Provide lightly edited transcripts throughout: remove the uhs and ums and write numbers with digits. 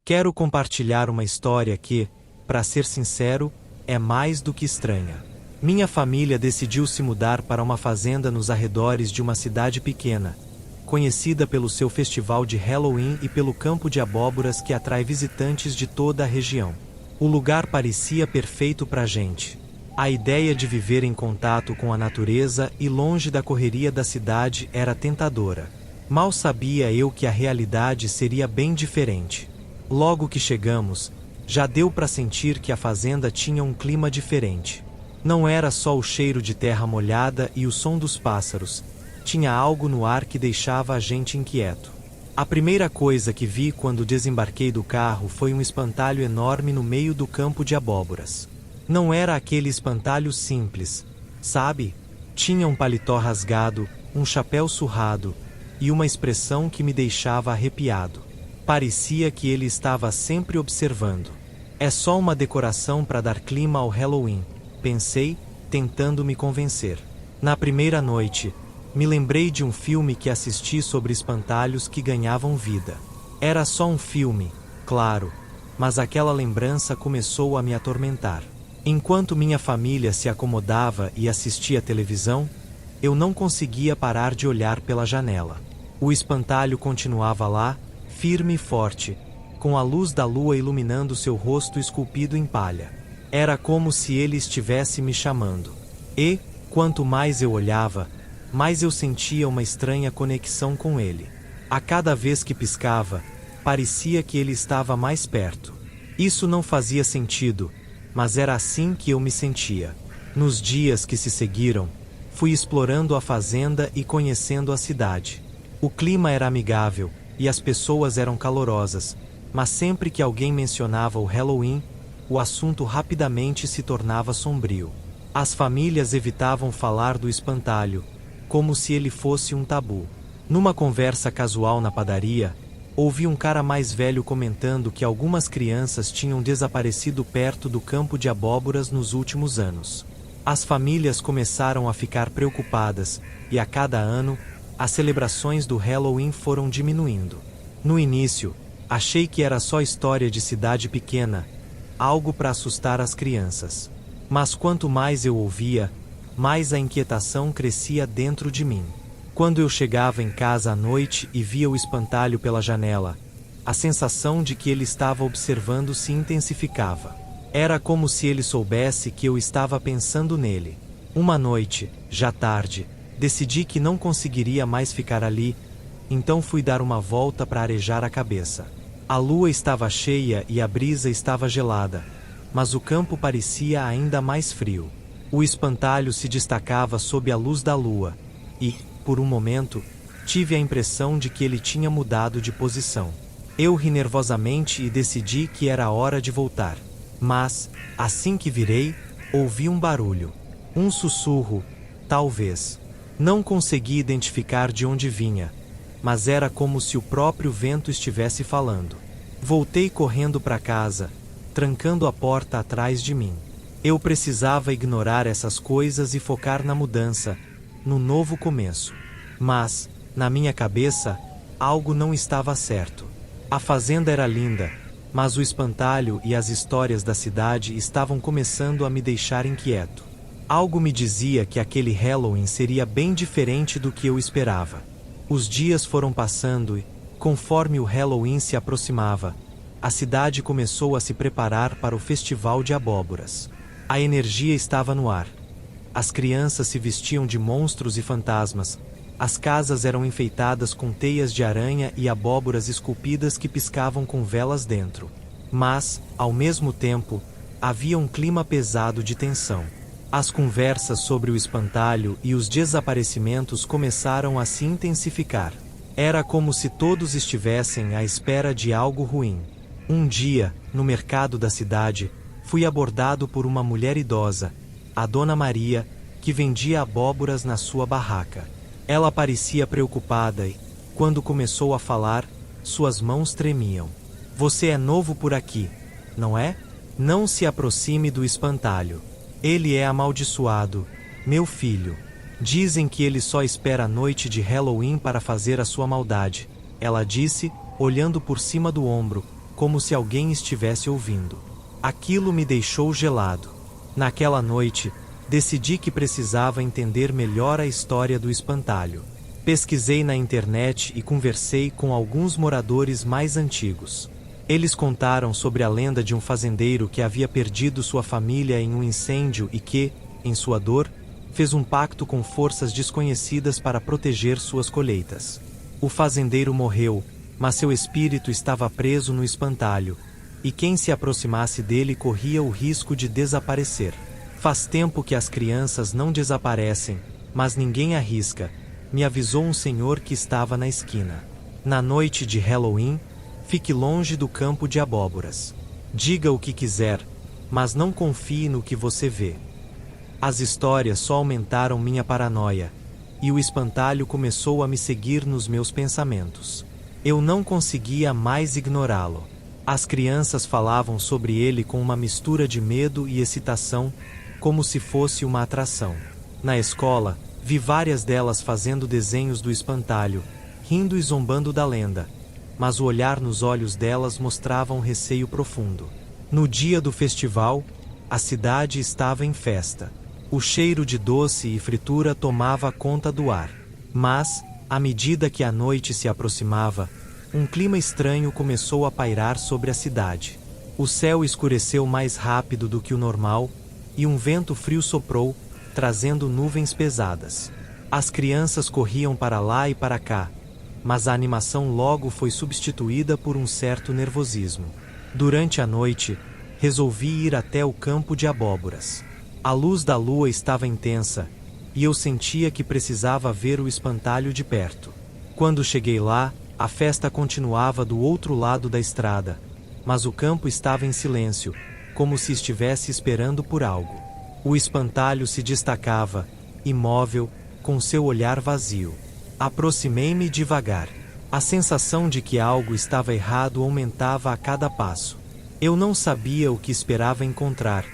Quero compartilhar uma história que, para ser sincero, é mais do que estranha. Minha família decidiu se mudar para uma fazenda nos arredores de uma cidade pequena, conhecida pelo seu festival de Halloween e pelo campo de abóboras que atrai visitantes de toda a região. O lugar parecia perfeito para a gente. A ideia de viver em contato com a natureza e longe da correria da cidade era tentadora. Mal sabia eu que a realidade seria bem diferente. Logo que chegamos, já deu para sentir que a fazenda tinha um clima diferente. Não era só o cheiro de terra molhada e o som dos pássaros, tinha algo no ar que deixava a gente inquieto. A primeira coisa que vi quando desembarquei do carro foi um espantalho enorme no meio do campo de abóboras. Não era aquele espantalho simples, sabe? Tinha um paletó rasgado, um chapéu surrado e uma expressão que me deixava arrepiado. Parecia que ele estava sempre observando. É só uma decoração para dar clima ao Halloween, pensei, tentando me convencer. Na primeira noite, me lembrei de um filme que assisti sobre espantalhos que ganhavam vida. Era só um filme, claro, mas aquela lembrança começou a me atormentar. Enquanto minha família se acomodava e assistia televisão, eu não conseguia parar de olhar pela janela. O espantalho continuava lá, firme e forte, com a luz da lua iluminando seu rosto esculpido em palha. Era como se ele estivesse me chamando. E, quanto mais eu olhava, mais eu sentia uma estranha conexão com ele. A cada vez que piscava, parecia que ele estava mais perto. Isso não fazia sentido, mas era assim que eu me sentia. Nos dias que se seguiram, fui explorando a fazenda e conhecendo a cidade. O clima era amigável e as pessoas eram calorosas, mas sempre que alguém mencionava o Halloween, o assunto rapidamente se tornava sombrio. As famílias evitavam falar do espantalho, como se ele fosse um tabu. Numa conversa casual na padaria, ouvi um cara mais velho comentando que algumas crianças tinham desaparecido perto do campo de abóboras nos últimos anos. As famílias começaram a ficar preocupadas, e a cada ano, as celebrações do Halloween foram diminuindo. No início, achei que era só história de cidade pequena, algo para assustar as crianças. Mas quanto mais eu ouvia, mais a inquietação crescia dentro de mim. Quando eu chegava em casa à noite e via o espantalho pela janela, a sensação de que ele estava observando se intensificava. Era como se ele soubesse que eu estava pensando nele. Uma noite, já tarde, decidi que não conseguiria mais ficar ali, então fui dar uma volta para arejar a cabeça. A lua estava cheia e a brisa estava gelada, mas o campo parecia ainda mais frio. O espantalho se destacava sob a luz da lua, e, por um momento, tive a impressão de que ele tinha mudado de posição. Eu ri nervosamente e decidi que era hora de voltar. Mas, assim que virei, ouvi um barulho. Um sussurro, talvez. Não consegui identificar de onde vinha, mas era como se o próprio vento estivesse falando. Voltei correndo para casa, trancando a porta atrás de mim. Eu precisava ignorar essas coisas e focar na mudança, no novo começo. Mas, na minha cabeça, algo não estava certo. A fazenda era linda, mas o espantalho e as histórias da cidade estavam começando a me deixar inquieto. Algo me dizia que aquele Halloween seria bem diferente do que eu esperava. Os dias foram passando e, conforme o Halloween se aproximava, a cidade começou a se preparar para o festival de abóboras. A energia estava no ar. As crianças se vestiam de monstros e fantasmas. As casas eram enfeitadas com teias de aranha e abóboras esculpidas que piscavam com velas dentro. Mas, ao mesmo tempo, havia um clima pesado de tensão. As conversas sobre o espantalho e os desaparecimentos começaram a se intensificar. Era como se todos estivessem à espera de algo ruim. Um dia, no mercado da cidade, fui abordado por uma mulher idosa, a Dona Maria, que vendia abóboras na sua barraca. Ela parecia preocupada e, quando começou a falar, suas mãos tremiam. Você é novo por aqui, não é? Não se aproxime do espantalho. Ele é amaldiçoado, meu filho. Dizem que ele só espera a noite de Halloween para fazer a sua maldade, ela disse, olhando por cima do ombro, como se alguém estivesse ouvindo. Aquilo me deixou gelado. Naquela noite, decidi que precisava entender melhor a história do espantalho. Pesquisei na internet e conversei com alguns moradores mais antigos. Eles contaram sobre a lenda de um fazendeiro que havia perdido sua família em um incêndio e que, em sua dor, fez um pacto com forças desconhecidas para proteger suas colheitas. O fazendeiro morreu, mas seu espírito estava preso no espantalho, e quem se aproximasse dele corria o risco de desaparecer. Faz tempo que as crianças não desaparecem, mas ninguém arrisca, me avisou um senhor que estava na esquina. Na noite de Halloween, fique longe do campo de abóboras. Diga o que quiser, mas não confie no que você vê. As histórias só aumentaram minha paranoia, e o espantalho começou a me seguir nos meus pensamentos. Eu não conseguia mais ignorá-lo. As crianças falavam sobre ele com uma mistura de medo e excitação, como se fosse uma atração. Na escola, vi várias delas fazendo desenhos do espantalho, rindo e zombando da lenda, mas o olhar nos olhos delas mostrava um receio profundo. No dia do festival, a cidade estava em festa. O cheiro de doce e fritura tomava conta do ar. Mas, à medida que a noite se aproximava, um clima estranho começou a pairar sobre a cidade. O céu escureceu mais rápido do que o normal, e um vento frio soprou, trazendo nuvens pesadas. As crianças corriam para lá e para cá, mas a animação logo foi substituída por um certo nervosismo. Durante a noite, resolvi ir até o campo de abóboras. A luz da lua estava intensa, e eu sentia que precisava ver o espantalho de perto. Quando cheguei lá, a festa continuava do outro lado da estrada, mas o campo estava em silêncio, como se estivesse esperando por algo. O espantalho se destacava, imóvel, com seu olhar vazio. Aproximei-me devagar. A sensação de que algo estava errado aumentava a cada passo. Eu não sabia o que esperava encontrar,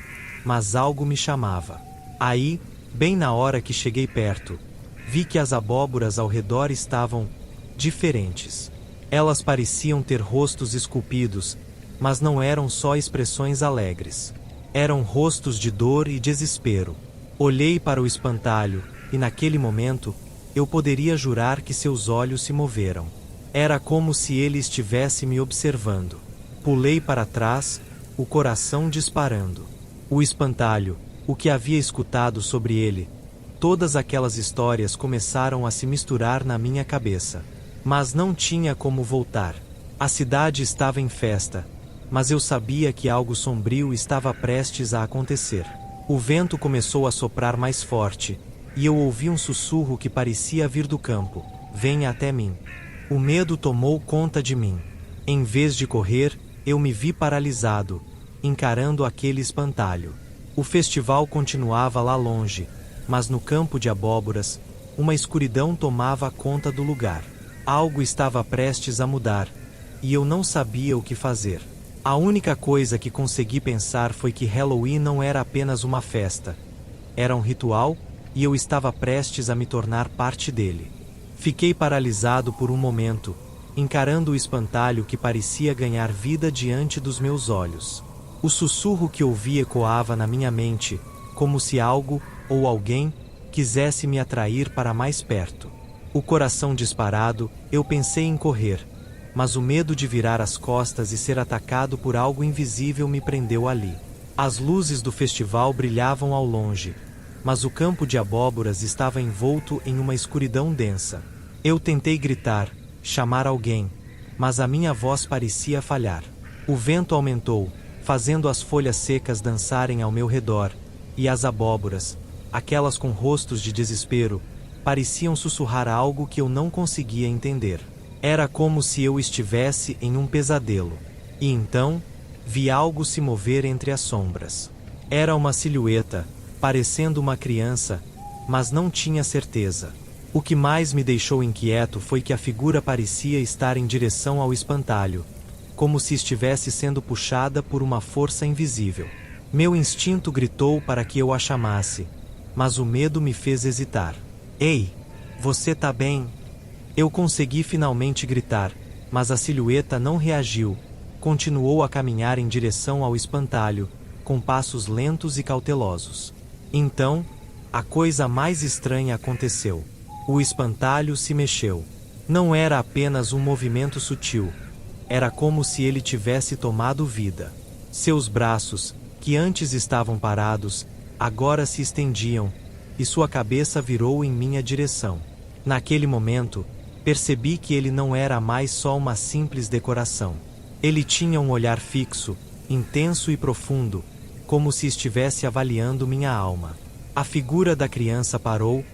mas algo me chamava. Aí, bem na hora que cheguei perto, vi que as abóboras ao redor estavam diferentes. Elas pareciam ter rostos esculpidos, mas não eram só expressões alegres. Eram rostos de dor e desespero. Olhei para o espantalho, e naquele momento, eu poderia jurar que seus olhos se moveram. Era como se ele estivesse me observando. Pulei para trás, o coração disparando. O espantalho, o que havia escutado sobre ele, todas aquelas histórias começaram a se misturar na minha cabeça. Mas não tinha como voltar. A cidade estava em festa, mas eu sabia que algo sombrio estava prestes a acontecer. O vento começou a soprar mais forte, e eu ouvi um sussurro que parecia vir do campo: venha até mim. O medo tomou conta de mim. Em vez de correr, eu me vi paralisado, encarando aquele espantalho. O festival continuava lá longe, mas no campo de abóboras, uma escuridão tomava conta do lugar. Algo estava prestes a mudar, e eu não sabia o que fazer. A única coisa que consegui pensar foi que Halloween não era apenas uma festa. Era um ritual, e eu estava prestes a me tornar parte dele. Fiquei paralisado por um momento, encarando o espantalho que parecia ganhar vida diante dos meus olhos. O sussurro que ouvi ecoava na minha mente, como se algo, ou alguém, quisesse me atrair para mais perto. O coração disparado, eu pensei em correr, mas o medo de virar as costas e ser atacado por algo invisível me prendeu ali. As luzes do festival brilhavam ao longe, mas o campo de abóboras estava envolto em uma escuridão densa. Eu tentei gritar, chamar alguém, mas a minha voz parecia falhar. O vento aumentou, fazendo as folhas secas dançarem ao meu redor, e as abóboras, aquelas com rostos de desespero, pareciam sussurrar algo que eu não conseguia entender. Era como se eu estivesse em um pesadelo. E então, vi algo se mover entre as sombras. Era uma silhueta, parecendo uma criança, mas não tinha certeza. O que mais me deixou inquieto foi que a figura parecia estar em direção ao espantalho, como se estivesse sendo puxada por uma força invisível. Meu instinto gritou para que eu a chamasse, mas o medo me fez hesitar. Ei, você tá bem? Eu consegui finalmente gritar, mas a silhueta não reagiu, continuou a caminhar em direção ao espantalho, com passos lentos e cautelosos. Então, a coisa mais estranha aconteceu. O espantalho se mexeu. Não era apenas um movimento sutil. Era como se ele tivesse tomado vida. Seus braços, que antes estavam parados, agora se estendiam, e sua cabeça virou em minha direção. Naquele momento, percebi que ele não era mais só uma simples decoração. Ele tinha um olhar fixo, intenso e profundo, como se estivesse avaliando minha alma. A figura da criança parou,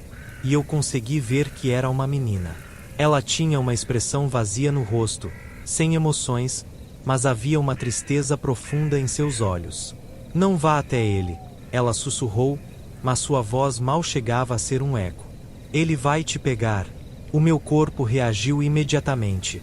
e eu consegui ver que era uma menina. Ela tinha uma expressão vazia no rosto, sem emoções, mas havia uma tristeza profunda em seus olhos. Não vá até ele, ela sussurrou, mas sua voz mal chegava a ser um eco. Ele vai te pegar. O meu corpo reagiu imediatamente.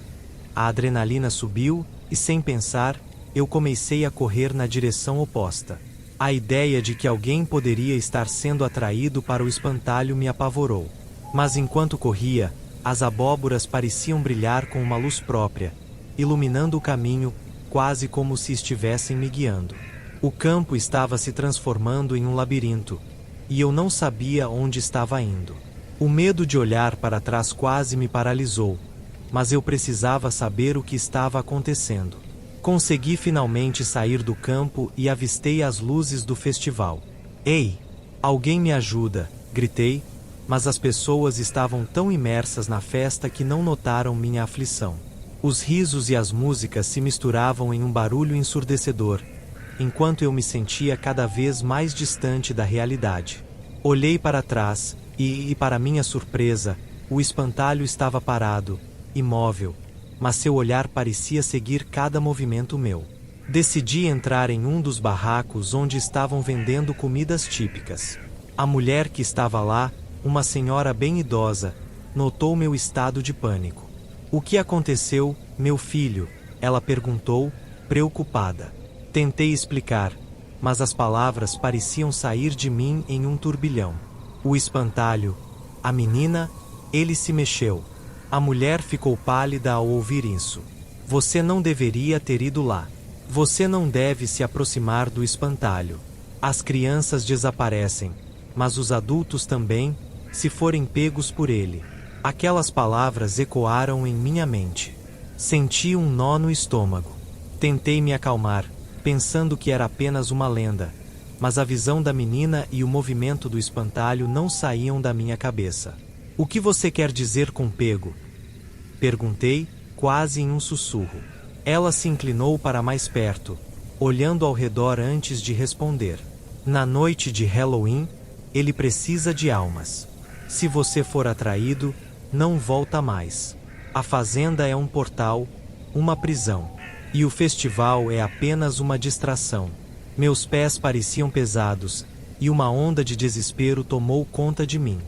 A adrenalina subiu, e sem pensar, eu comecei a correr na direção oposta. A ideia de que alguém poderia estar sendo atraído para o espantalho me apavorou. Mas enquanto corria, as abóboras pareciam brilhar com uma luz própria, iluminando o caminho, quase como se estivessem me guiando. O campo estava se transformando em um labirinto, e eu não sabia onde estava indo. O medo de olhar para trás quase me paralisou, mas eu precisava saber o que estava acontecendo. Consegui finalmente sair do campo e avistei as luzes do festival. Ei! Alguém me ajuda! Gritei, mas as pessoas estavam tão imersas na festa que não notaram minha aflição. Os risos e as músicas se misturavam em um barulho ensurdecedor, enquanto eu me sentia cada vez mais distante da realidade. Olhei para trás e, para minha surpresa, o espantalho estava parado, imóvel, mas seu olhar parecia seguir cada movimento meu. Decidi entrar em um dos barracos onde estavam vendendo comidas típicas. A mulher que estava lá, uma senhora bem idosa, notou meu estado de pânico. O que aconteceu, meu filho? Ela perguntou, preocupada. Tentei explicar, mas as palavras pareciam sair de mim em um turbilhão. O espantalho, a menina, ele se mexeu. A mulher ficou pálida ao ouvir isso. Você não deveria ter ido lá. Você não deve se aproximar do espantalho. As crianças desaparecem, mas os adultos também, se forem pegos por ele. Aquelas palavras ecoaram em minha mente. Senti um nó no estômago. Tentei me acalmar, pensando que era apenas uma lenda, mas a visão da menina e o movimento do espantalho não saíam da minha cabeça. O que você quer dizer com pego? Perguntei, quase em um sussurro. Ela se inclinou para mais perto, olhando ao redor antes de responder. Na noite de Halloween, ele precisa de almas. Se você for atraído, não volta mais. A fazenda é um portal, uma prisão. E o festival é apenas uma distração. Meus pés pareciam pesados, e uma onda de desespero tomou conta de mim.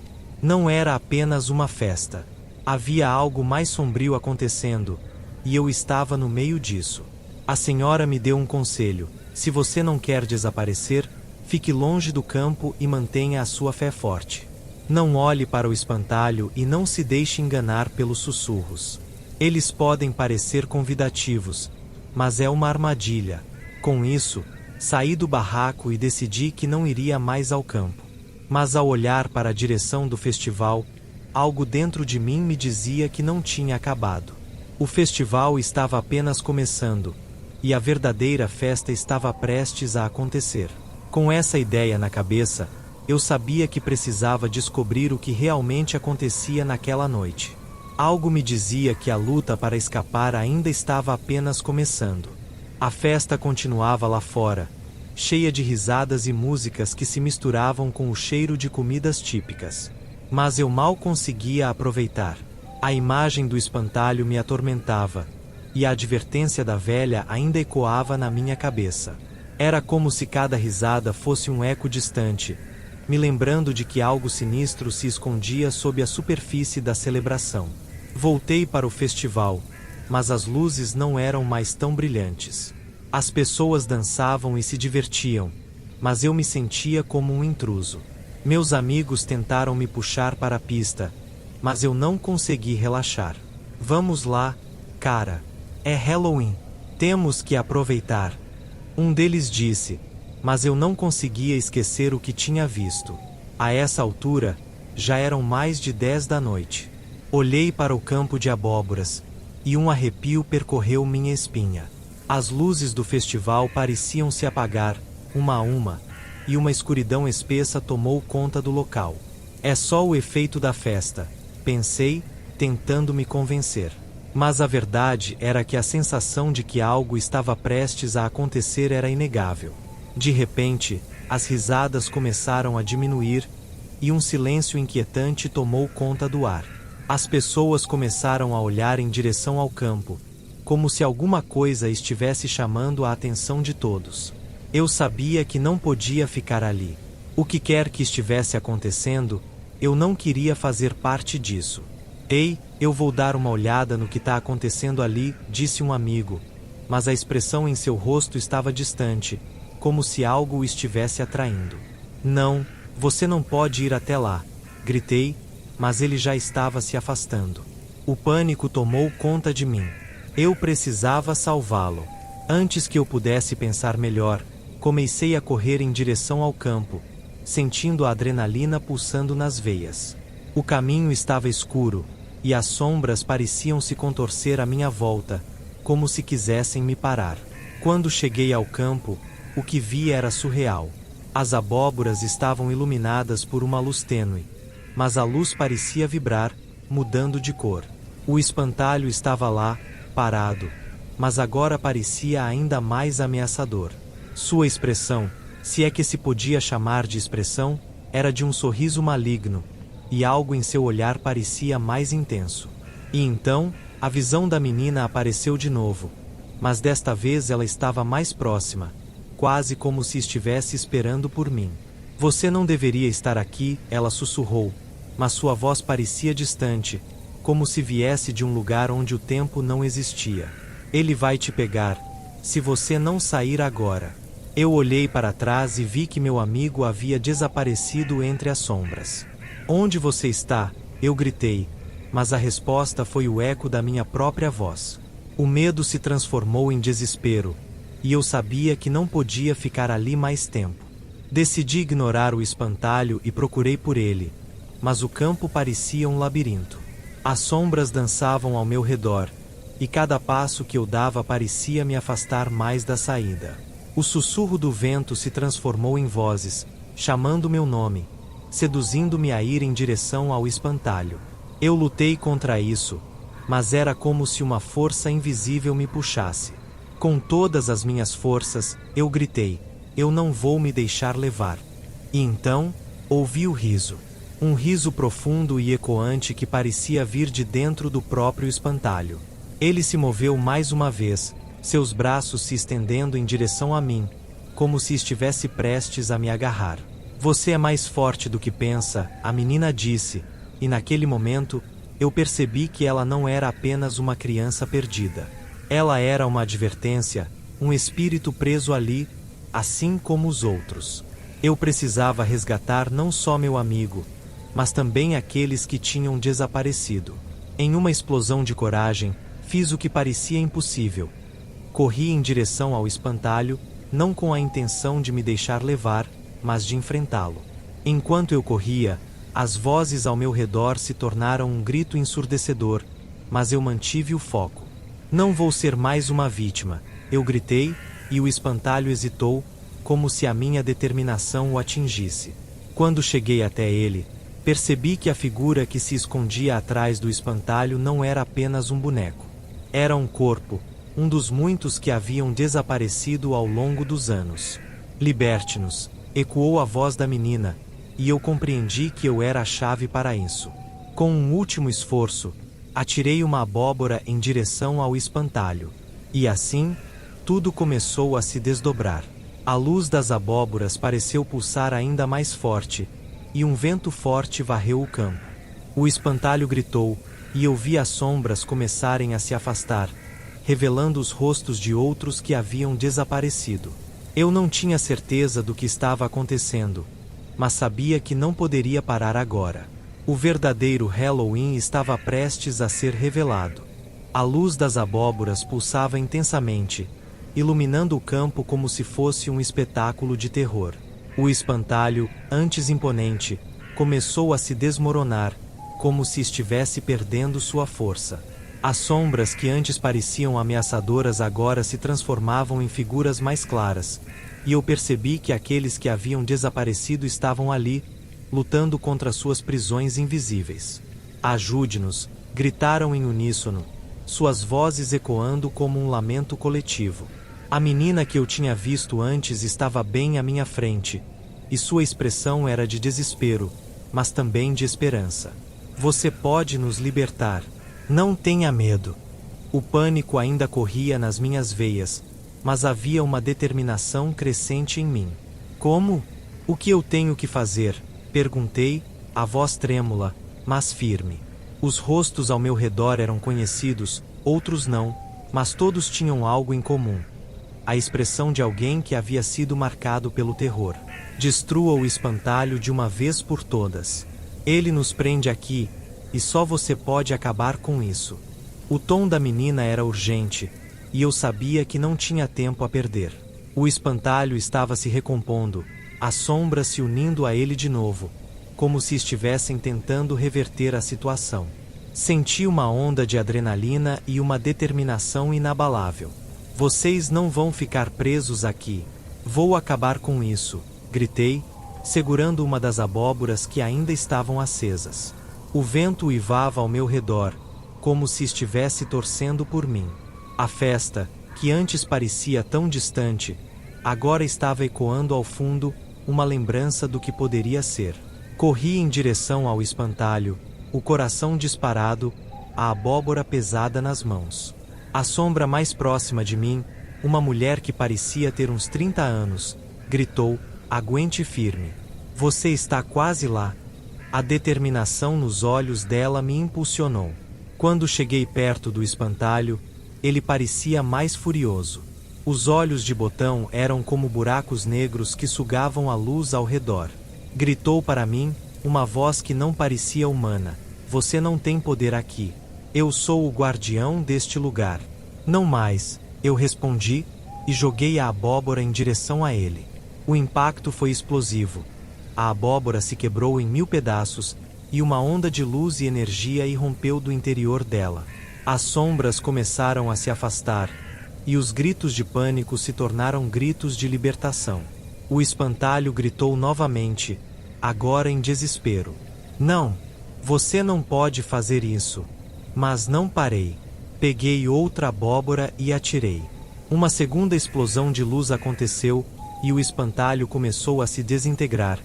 Não era apenas uma festa. Havia algo mais sombrio acontecendo, e eu estava no meio disso. A senhora me deu um conselho: se você não quer desaparecer, fique longe do campo e mantenha a sua fé forte. Não olhe para o espantalho e não se deixe enganar pelos sussurros. Eles podem parecer convidativos, mas é uma armadilha. Com isso, saí do barraco e decidi que não iria mais ao campo. Mas ao olhar para a direção do festival, algo dentro de mim me dizia que não tinha acabado. O festival estava apenas começando, e a verdadeira festa estava prestes a acontecer. Com essa ideia na cabeça, eu sabia que precisava descobrir o que realmente acontecia naquela noite. Algo me dizia que a luta para escapar ainda estava apenas começando. A festa continuava lá fora, cheia de risadas e músicas que se misturavam com o cheiro de comidas típicas. Mas eu mal conseguia aproveitar. A imagem do espantalho me atormentava, e a advertência da velha ainda ecoava na minha cabeça. Era como se cada risada fosse um eco distante, me lembrando de que algo sinistro se escondia sob a superfície da celebração. Voltei para o festival, mas as luzes não eram mais tão brilhantes. As pessoas dançavam e se divertiam, mas eu me sentia como um intruso. Meus amigos tentaram me puxar para a pista, mas eu não consegui relaxar. Vamos lá, cara. É Halloween. Temos que aproveitar. Um deles disse, mas eu não conseguia esquecer o que tinha visto. A essa altura, já eram mais de 10 da noite. Olhei para o campo de abóboras, e um arrepio percorreu minha espinha. As luzes do festival pareciam se apagar, uma a uma, e uma escuridão espessa tomou conta do local. É só o efeito da festa, pensei, tentando me convencer. Mas a verdade era que a sensação de que algo estava prestes a acontecer era inegável. De repente, as risadas começaram a diminuir, e um silêncio inquietante tomou conta do ar. As pessoas começaram a olhar em direção ao campo, como se alguma coisa estivesse chamando a atenção de todos. Eu sabia que não podia ficar ali. O que quer que estivesse acontecendo, eu não queria fazer parte disso. Ei, eu vou dar uma olhada no que está acontecendo ali, disse um amigo, mas a expressão em seu rosto estava distante, como se algo o estivesse atraindo. Não, você não pode ir até lá, gritei, mas ele já estava se afastando. O pânico tomou conta de mim. Eu precisava salvá-lo. Antes que eu pudesse pensar melhor, comecei a correr em direção ao campo, sentindo a adrenalina pulsando nas veias. O caminho estava escuro, e as sombras pareciam se contorcer à minha volta, como se quisessem me parar. Quando cheguei ao campo, o que vi era surreal. As abóboras estavam iluminadas por uma luz tênue, mas a luz parecia vibrar, mudando de cor. O espantalho estava lá, parado, mas agora parecia ainda mais ameaçador. Sua expressão, se é que se podia chamar de expressão, era de um sorriso maligno, e algo em seu olhar parecia mais intenso. E então, a visão da menina apareceu de novo, mas desta vez ela estava mais próxima, quase como se estivesse esperando por mim. Você não deveria estar aqui, ela sussurrou, mas sua voz parecia distante, como se viesse de um lugar onde o tempo não existia. Ele vai te pegar, se você não sair agora. Eu olhei para trás e vi que meu amigo havia desaparecido entre as sombras. Onde você está? Eu gritei, mas a resposta foi o eco da minha própria voz. O medo se transformou em desespero, e eu sabia que não podia ficar ali mais tempo. Decidi ignorar o espantalho e procurei por ele, mas o campo parecia um labirinto. As sombras dançavam ao meu redor, e cada passo que eu dava parecia me afastar mais da saída. O sussurro do vento se transformou em vozes, chamando meu nome, seduzindo-me a ir em direção ao espantalho. Eu lutei contra isso, mas era como se uma força invisível me puxasse. Com todas as minhas forças, eu gritei, eu não vou me deixar levar. E então, ouvi o riso. Um riso profundo e ecoante que parecia vir de dentro do próprio espantalho. Ele se moveu mais uma vez, seus braços se estendendo em direção a mim, como se estivesse prestes a me agarrar. Você é mais forte do que pensa, a menina disse, e naquele momento, eu percebi que ela não era apenas uma criança perdida. Ela era uma advertência, um espírito preso ali, assim como os outros. Eu precisava resgatar não só meu amigo, mas também aqueles que tinham desaparecido. Em uma explosão de coragem, fiz o que parecia impossível. Corri em direção ao espantalho, não com a intenção de me deixar levar, mas de enfrentá-lo. Enquanto eu corria, as vozes ao meu redor se tornaram um grito ensurdecedor, mas eu mantive o foco. Não vou ser mais uma vítima, eu gritei, e o espantalho hesitou, como se a minha determinação o atingisse. Quando cheguei até ele, percebi que a figura que se escondia atrás do espantalho não era apenas um boneco. Era um corpo, um dos muitos que haviam desaparecido ao longo dos anos. Liberte-nos, ecoou a voz da menina, e eu compreendi que eu era a chave para isso. Com um último esforço, atirei uma abóbora em direção ao espantalho. E assim, tudo começou a se desdobrar. A luz das abóboras pareceu pulsar ainda mais forte, e um vento forte varreu o campo. O espantalho gritou, e eu vi as sombras começarem a se afastar, revelando os rostos de outros que haviam desaparecido. Eu não tinha certeza do que estava acontecendo, mas sabia que não poderia parar agora. O verdadeiro Halloween estava prestes a ser revelado. A luz das abóboras pulsava intensamente, iluminando o campo como se fosse um espetáculo de terror. O espantalho, antes imponente, começou a se desmoronar, como se estivesse perdendo sua força. As sombras que antes pareciam ameaçadoras agora se transformavam em figuras mais claras, e eu percebi que aqueles que haviam desaparecido estavam ali, lutando contra suas prisões invisíveis. Ajude-nos! Gritaram em uníssono, suas vozes ecoando como um lamento coletivo. A menina que eu tinha visto antes estava bem à minha frente, e sua expressão era de desespero, mas também de esperança. Você pode nos libertar. Não tenha medo. O pânico ainda corria nas minhas veias, mas havia uma determinação crescente em mim. Como? O que eu tenho que fazer? Perguntei, a voz trêmula, mas firme. Os rostos ao meu redor eram conhecidos, outros não, mas todos tinham algo em comum. A expressão de alguém que havia sido marcado pelo terror. Destrua o espantalho de uma vez por todas. Ele nos prende aqui, e só você pode acabar com isso. O tom da menina era urgente, e eu sabia que não tinha tempo a perder. O espantalho estava se recompondo, as sombras se unindo a ele de novo, como se estivessem tentando reverter a situação. Senti uma onda de adrenalina e uma determinação inabalável. Vocês não vão ficar presos aqui. Vou acabar com isso, gritei, segurando uma das abóboras que ainda estavam acesas. O vento uivava ao meu redor, como se estivesse torcendo por mim. A festa, que antes parecia tão distante, agora estava ecoando ao fundo, uma lembrança do que poderia ser. Corri em direção ao espantalho, o coração disparado, a abóbora pesada nas mãos. A sombra mais próxima de mim, uma mulher que parecia ter uns 30 anos, gritou, aguente firme. Você está quase lá. A determinação nos olhos dela me impulsionou. Quando cheguei perto do espantalho, ele parecia mais furioso. Os olhos de Botão eram como buracos negros que sugavam a luz ao redor. Gritou para mim, uma voz que não parecia humana. Você não tem poder aqui. Eu sou o guardião deste lugar. Não mais, eu respondi, e joguei a abóbora em direção a ele. O impacto foi explosivo. A abóbora se quebrou em 1000 pedaços, e uma onda de luz e energia irrompeu do interior dela. As sombras começaram a se afastar, e os gritos de pânico se tornaram gritos de libertação. O espantalho gritou novamente, agora em desespero. Não! Você não pode fazer isso. Mas não parei. Peguei outra abóbora e atirei. Uma segunda explosão de luz aconteceu, e o espantalho começou a se desintegrar,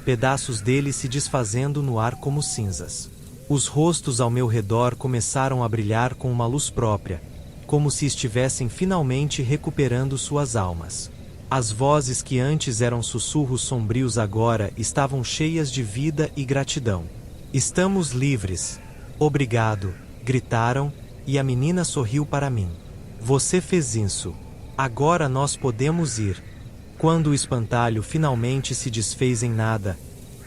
pedaços dele se desfazendo no ar como cinzas. Os rostos ao meu redor começaram a brilhar com uma luz própria, como se estivessem finalmente recuperando suas almas. As vozes que antes eram sussurros sombrios agora estavam cheias de vida e gratidão. Estamos livres. Obrigado, gritaram, e a menina sorriu para mim. Você fez isso. Agora nós podemos ir. Quando o espantalho finalmente se desfez em nada,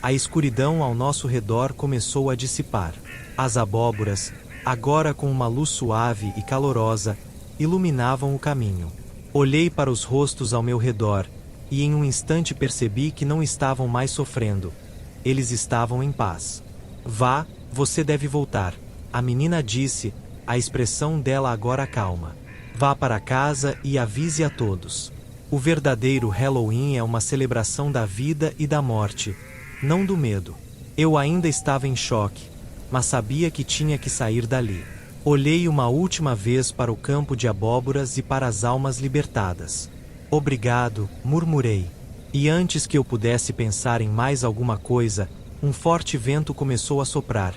a escuridão ao nosso redor começou a dissipar. As abóboras, agora com uma luz suave e calorosa, iluminavam o caminho. Olhei para os rostos ao meu redor, e em um instante percebi que não estavam mais sofrendo. Eles estavam em paz. Vá, você deve voltar, a menina disse, a expressão dela agora calma. Vá para casa e avise a todos. O verdadeiro Halloween é uma celebração da vida e da morte, não do medo. Eu ainda estava em choque, mas sabia que tinha que sair dali. Olhei uma última vez para o campo de abóboras e para as almas libertadas. Obrigado, murmurei. E antes que eu pudesse pensar em mais alguma coisa, um forte vento começou a soprar,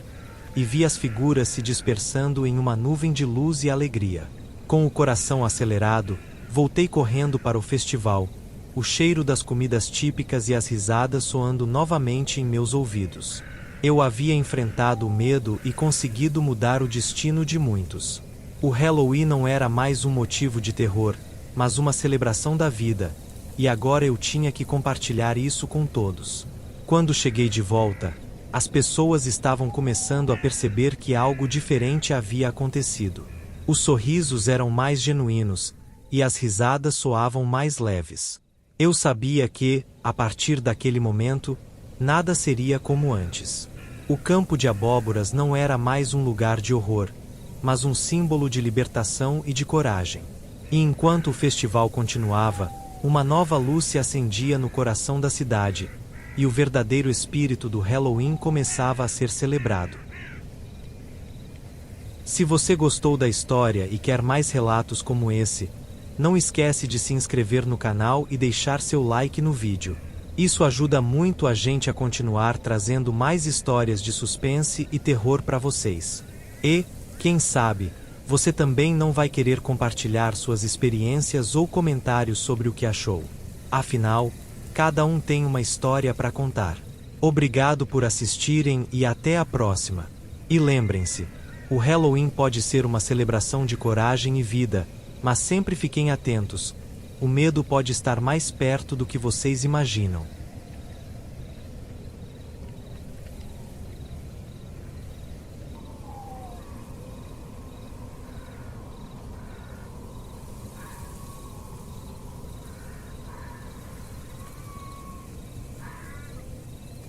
e vi as figuras se dispersando em uma nuvem de luz e alegria. Com o coração acelerado, voltei correndo para o festival, o cheiro das comidas típicas e as risadas soando novamente em meus ouvidos. Eu havia enfrentado o medo e conseguido mudar o destino de muitos. O Halloween não era mais um motivo de terror, mas uma celebração da vida, e agora eu tinha que compartilhar isso com todos. Quando cheguei de volta, as pessoas estavam começando a perceber que algo diferente havia acontecido. Os sorrisos eram mais genuínos, e as risadas soavam mais leves. Eu sabia que, a partir daquele momento, nada seria como antes. O campo de abóboras não era mais um lugar de horror, mas um símbolo de libertação e de coragem. E enquanto o festival continuava, uma nova luz se acendia no coração da cidade, e o verdadeiro espírito do Halloween começava a ser celebrado. Se você gostou da história e quer mais relatos como esse, não esquece de se inscrever no canal e deixar seu like no vídeo. Isso ajuda muito a gente a continuar trazendo mais histórias de suspense e terror para vocês. E, quem sabe, você também não vai querer compartilhar suas experiências ou comentários sobre o que achou. Afinal, cada um tem uma história para contar. Obrigado por assistirem e até a próxima. E lembrem-se, o Halloween pode ser uma celebração de coragem e vida, mas sempre fiquem atentos. O medo pode estar mais perto do que vocês imaginam.